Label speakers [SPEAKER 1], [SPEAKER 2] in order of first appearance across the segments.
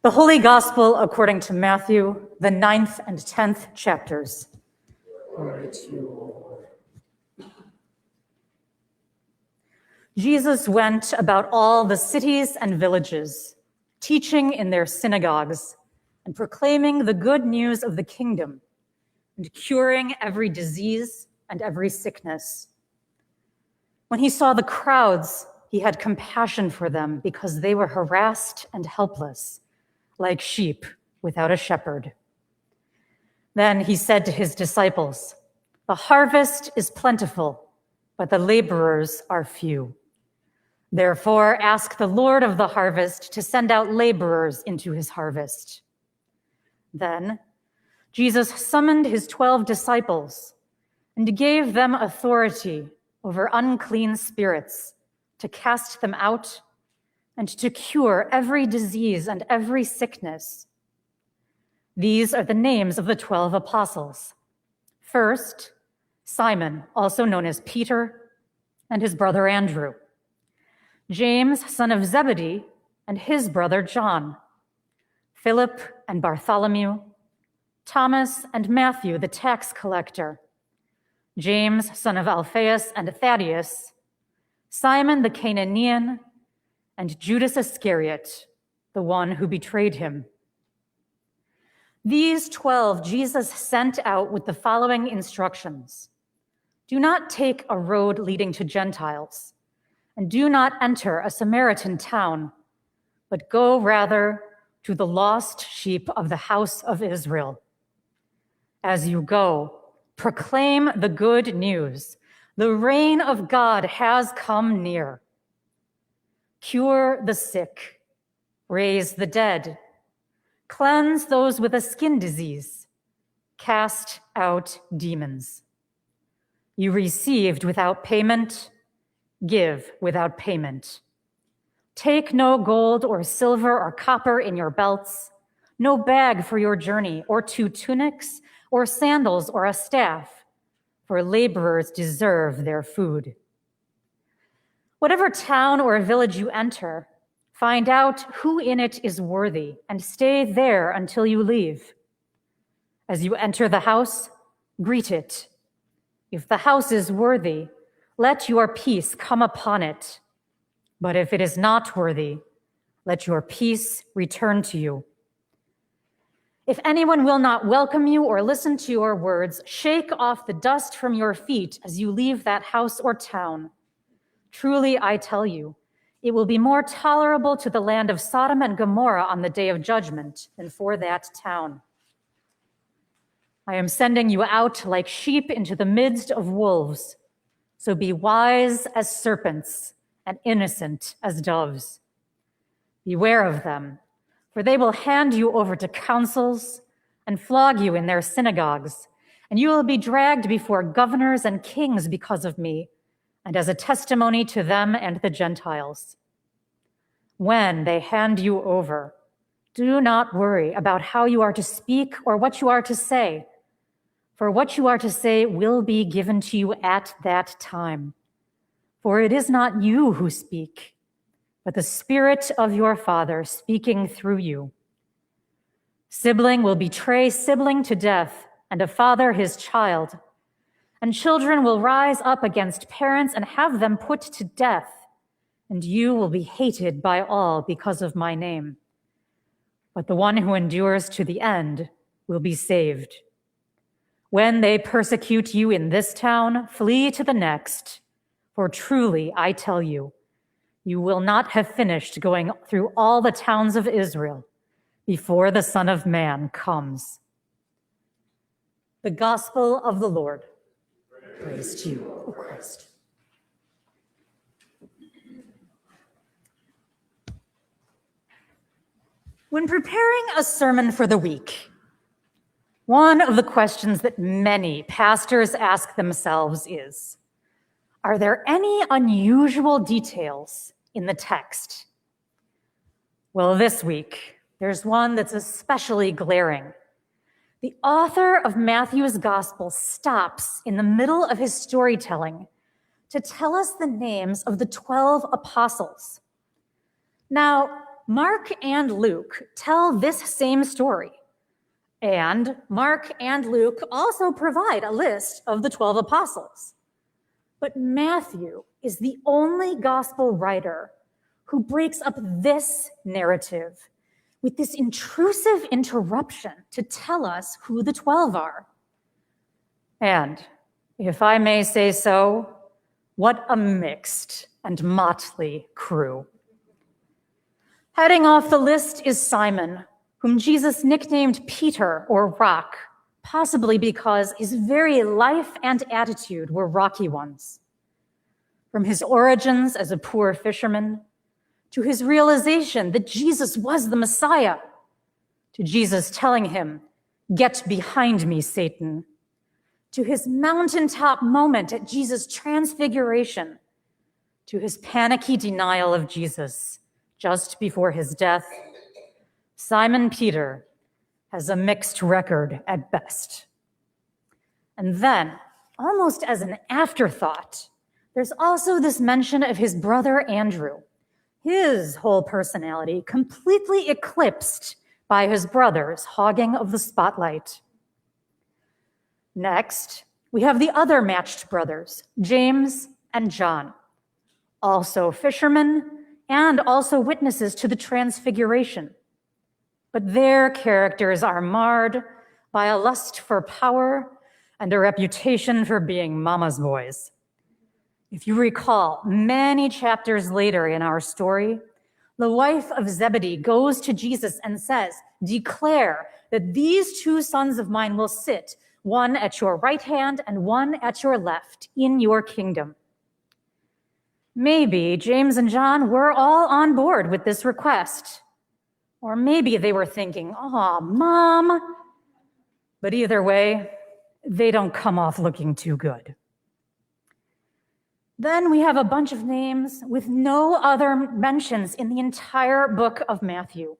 [SPEAKER 1] The Holy Gospel according to Matthew, the 9th and 10th chapters. Glory to you, Lord. Jesus went about all the cities and villages, teaching in their synagogues and proclaiming the good news of the kingdom and curing every disease and every sickness. When he saw the crowds, he had compassion for them because they were harassed and helpless, like sheep without a shepherd. Then he said to his disciples, "The harvest is plentiful, but the laborers are few. Therefore, ask the Lord of the harvest to send out laborers into his harvest." Then Jesus summoned his 12 disciples and gave them authority over unclean spirits to cast them out and to cure every disease and every sickness. These are the names of the 12 apostles. First, Simon, also known as Peter, and his brother Andrew. James, son of Zebedee, and his brother John. Philip and Bartholomew. Thomas and Matthew, the tax collector. James, son of Alphaeus and Thaddeus. Simon the Canaanian, and Judas Iscariot, the one who betrayed him. These 12 Jesus sent out with the following instructions. Do not take a road leading to Gentiles, and do not enter a Samaritan town, but go rather to the lost sheep of the house of Israel. As you go, proclaim the good news. The reign of God has come near. Cure the sick, raise the dead, cleanse those with a skin disease, cast out demons. You received without payment, give without payment. Take no gold or silver or copper in your belts, no bag for your journey, or 2 tunics, or sandals, or a staff, for laborers deserve their food. Whatever town or village you enter, find out who in it is worthy and stay there until you leave. As you enter the house, greet it. If the house is worthy, let your peace come upon it. But if it is not worthy, let your peace return to you. If anyone will not welcome you or listen to your words, shake off the dust from your feet as you leave that house or town. Truly, I tell you, it will be more tolerable to the land of Sodom and Gomorrah on the day of judgment than for that town. I am sending you out like sheep into the midst of wolves, so be wise as serpents and innocent as doves. Beware of them, for they will hand you over to councils and flog you in their synagogues, and you will be dragged before governors and kings because of me, and as a testimony to them and the Gentiles. When they hand you over, do not worry about how you are to speak or what you are to say, for what you are to say will be given to you at that time. For it is not you who speak, but the Spirit of your Father speaking through you. Sibling will betray sibling to death, and a father his child. And children will rise up against parents and have them put to death, and you will be hated by all because of my name. But the one who endures to the end will be saved. When they persecute you in this town, flee to the next, for truly I tell you, you will not have finished going through all the towns of Israel before the Son of Man comes. The Gospel of the Lord. Praise to you, O Christ. When preparing a sermon for the week, one of the questions that many pastors ask themselves is, are there any unusual details in the text? Well, this week, there's one that's especially glaring. The author of Matthew's Gospel stops in the middle of his storytelling to tell us the names of the 12 apostles. Now, Mark and Luke tell this same story. And Mark and Luke also provide a list of the 12 apostles. But Matthew is the only gospel writer who breaks up this narrative with this intrusive interruption to tell us who the 12 are. And, if I may say so, what a mixed and motley crew. Heading off the list is Simon, whom Jesus nicknamed Peter or Rock, possibly because his very life and attitude were rocky ones. From his origins as a poor fisherman, to his realization that Jesus was the Messiah, to Jesus telling him, "Get behind me, Satan," to his mountaintop moment at Jesus' transfiguration, to his panicky denial of Jesus just before his death, Simon Peter has a mixed record at best. And then, almost as an afterthought, there's also this mention of his brother Andrew, his whole personality completely eclipsed by his brother's hogging of the spotlight. Next, we have the other matched brothers, James and John, also fishermen and also witnesses to the transfiguration. But their characters are marred by a lust for power and a reputation for being mama's boys. If you recall, many chapters later in our story, the wife of Zebedee goes to Jesus and says, "Declare that these two sons of mine will sit, one at your right hand and one at your left, in your kingdom." Maybe James and John were all on board with this request. Or maybe they were thinking, "Aw, Mom." But either way, they don't come off looking too good. Then we have a bunch of names with no other mentions in the entire book of Matthew.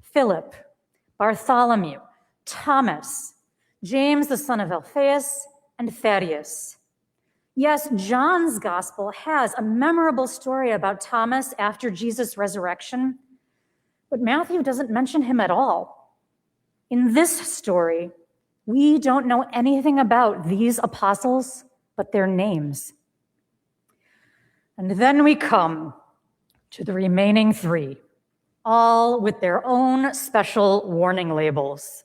[SPEAKER 1] Philip, Bartholomew, Thomas, James the son of Alphaeus, and Thaddeus. Yes, John's gospel has a memorable story about Thomas after Jesus' resurrection, but Matthew doesn't mention him at all. In this story, we don't know anything about these apostles but their names. And then we come to the remaining three, all with their own special warning labels.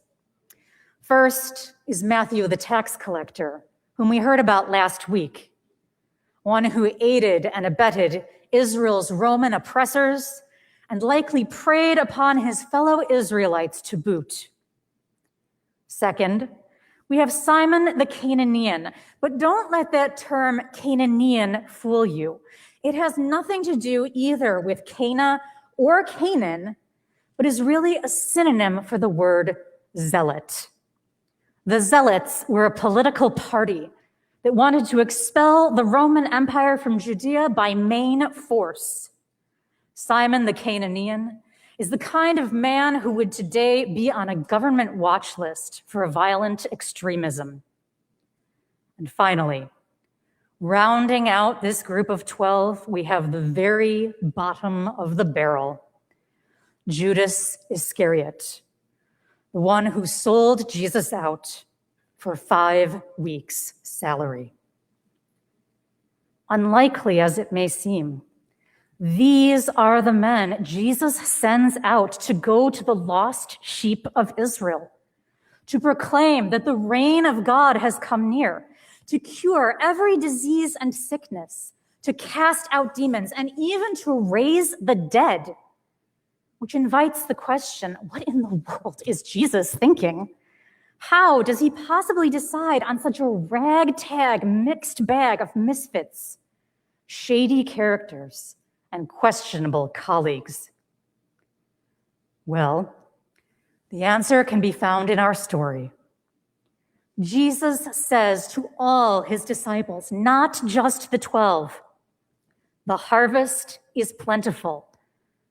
[SPEAKER 1] First is Matthew the tax collector, whom we heard about last week, one who aided and abetted Israel's Roman oppressors and likely preyed upon his fellow Israelites to boot. Second, we have Simon the Cananean, but don't let that term Cananean fool you. It has nothing to do either with Cana or Canaan, but is really a synonym for the word zealot. The Zealots were a political party that wanted to expel the Roman Empire from Judea by main force. Simon the Cananean is the kind of man who would today be on a government watch list for violent extremism. And finally, rounding out this group of 12, we have the very bottom of the barrel, Judas Iscariot, the one who sold Jesus out for 5 weeks' salary. Unlikely as it may seem, these are the men Jesus sends out to go to the lost sheep of Israel, to proclaim that the reign of God has come near, to cure every disease and sickness, to cast out demons, and even to raise the dead, which invites the question, what in the world is Jesus thinking? How does he possibly decide on such a ragtag mixed bag of misfits, shady characters, and questionable colleagues? Well, the answer can be found in our story. Jesus says to all his disciples, not just the 12, "The harvest is plentiful,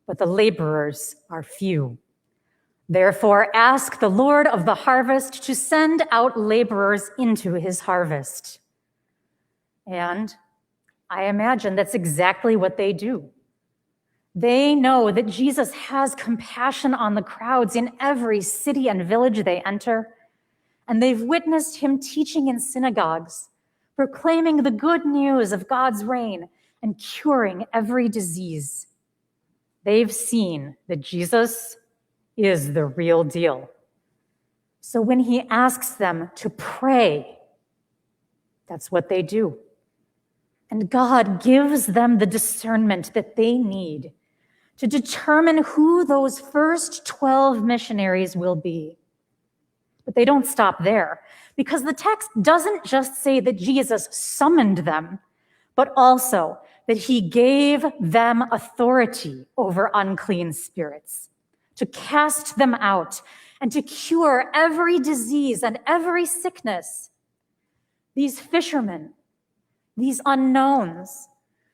[SPEAKER 1] but the laborers are few. Therefore, ask the Lord of the harvest to send out laborers into his harvest." And I imagine that's exactly what they do. They know that Jesus has compassion on the crowds in every city and village they enter, and they've witnessed him teaching in synagogues, proclaiming the good news of God's reign and curing every disease. They've seen that Jesus is the real deal. So when he asks them to pray, that's what they do. And God gives them the discernment that they need to determine who those first 12 missionaries will be. But they don't stop there, because the text doesn't just say that Jesus summoned them, but also that he gave them authority over unclean spirits, to cast them out and to cure every disease and every sickness. These fishermen, these unknowns,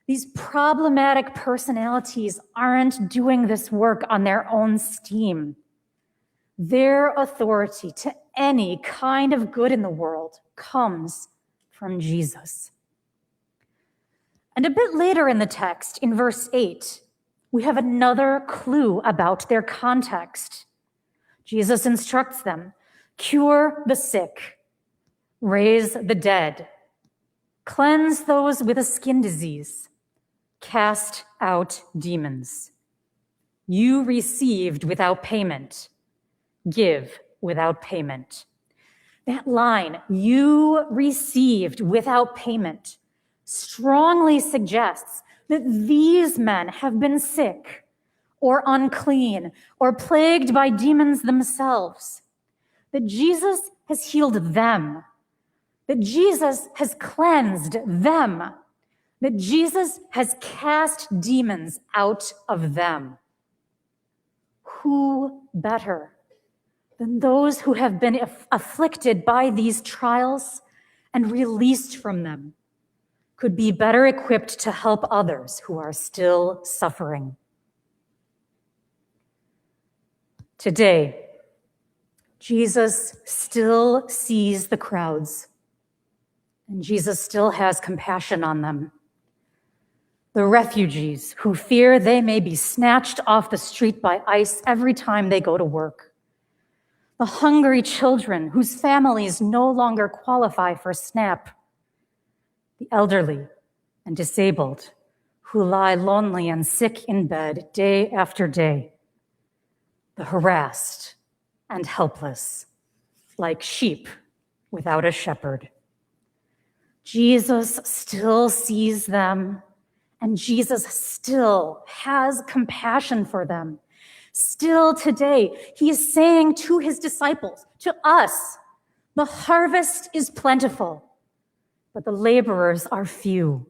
[SPEAKER 1] these problematic personalities aren't doing this work on their own steam. Their authority to any kind of good in the world comes from Jesus. And a bit later in the text, in verse 8, we have another clue about their context. Jesus instructs them, cure the sick, raise the dead, cleanse those with a skin disease, cast out demons. You received without payment, give without payment. That line, you received without payment, strongly suggests that these men have been sick or unclean or plagued by demons themselves, that Jesus has healed them, that Jesus has cleansed them, that Jesus has cast demons out of them. Who better than those who have been afflicted by these trials and released from them could be better equipped to help others who are still suffering? Today, Jesus still sees the crowds, and Jesus still has compassion on them. The refugees who fear they may be snatched off the street by ICE every time they go to work. The hungry children whose families no longer qualify for SNAP. The elderly and disabled who lie lonely and sick in bed day after day. The harassed and helpless, like sheep without a shepherd. Jesus still sees them, and Jesus still has compassion for them. Still today, he is saying to his disciples, to us, the harvest is plentiful, but the laborers are few.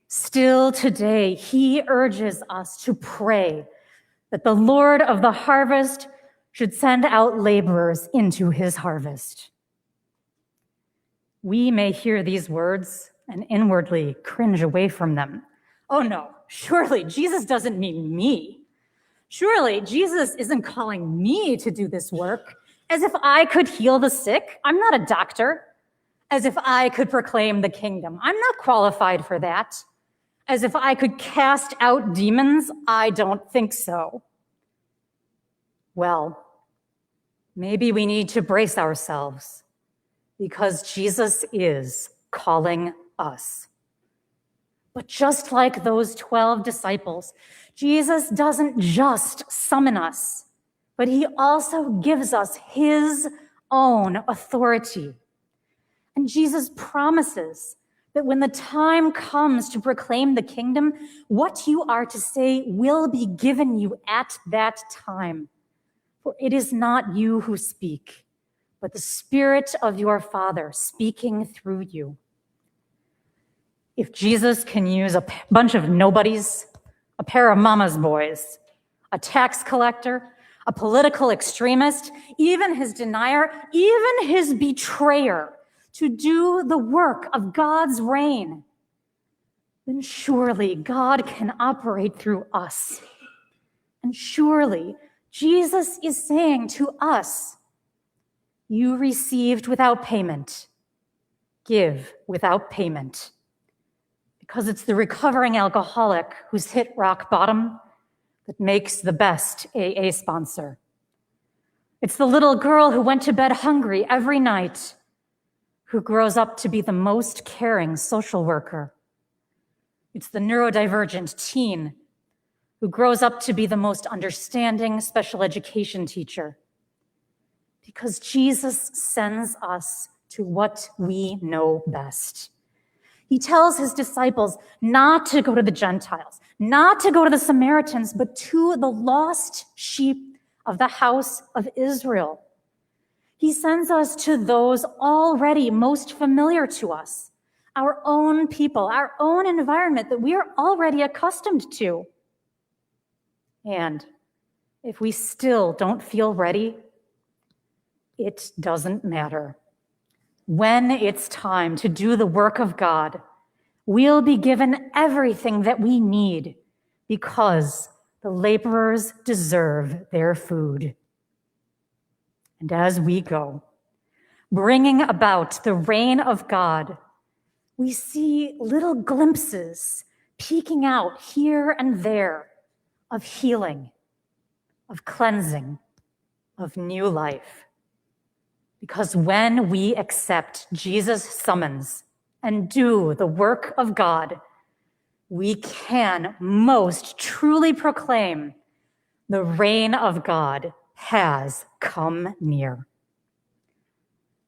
[SPEAKER 1] Still today, he urges us to pray that the Lord of the harvest should send out laborers into his harvest. We may hear these words and inwardly cringe away from them. Oh no, surely Jesus doesn't mean me. Surely Jesus isn't calling me to do this work, as if I could heal the sick. I'm not a doctor. As if I could proclaim the kingdom. I'm not qualified for that. As if I could cast out demons. I don't think so. Well, maybe we need to brace ourselves, because Jesus is calling us. But just like those 12 disciples, Jesus doesn't just summon us, but he also gives us his own authority. And Jesus promises that when the time comes to proclaim the kingdom, what you are to say will be given you at that time. For it is not you who speak, but the Spirit of your Father speaking through you. If Jesus can use a bunch of nobodies, a pair of mama's boys, a tax collector, a political extremist, even his denier, even his betrayer, to do the work of God's reign, then surely God can operate through us. And surely Jesus is saying to us, you received without payment, give without payment. Because it's the recovering alcoholic who's hit rock bottom that makes the best AA sponsor. It's the little girl who went to bed hungry every night, who grows up to be the most caring social worker. It's the neurodivergent teen who grows up to be the most understanding special education teacher. Because Jesus sends us to what we know best. He tells his disciples not to go to the Gentiles, not to go to the Samaritans, but to the lost sheep of the house of Israel. He sends us to those already most familiar to us, our own people, our own environment that we are already accustomed to. And if we still don't feel ready, it doesn't matter. When it's time to do the work of God, we'll be given everything that we need because the laborers deserve their food. And as we go, bringing about the reign of God, we see little glimpses peeking out here and there of healing, of cleansing, of new life. Because when we accept Jesus' summons and do the work of God, we can most truly proclaim the reign of God has come near.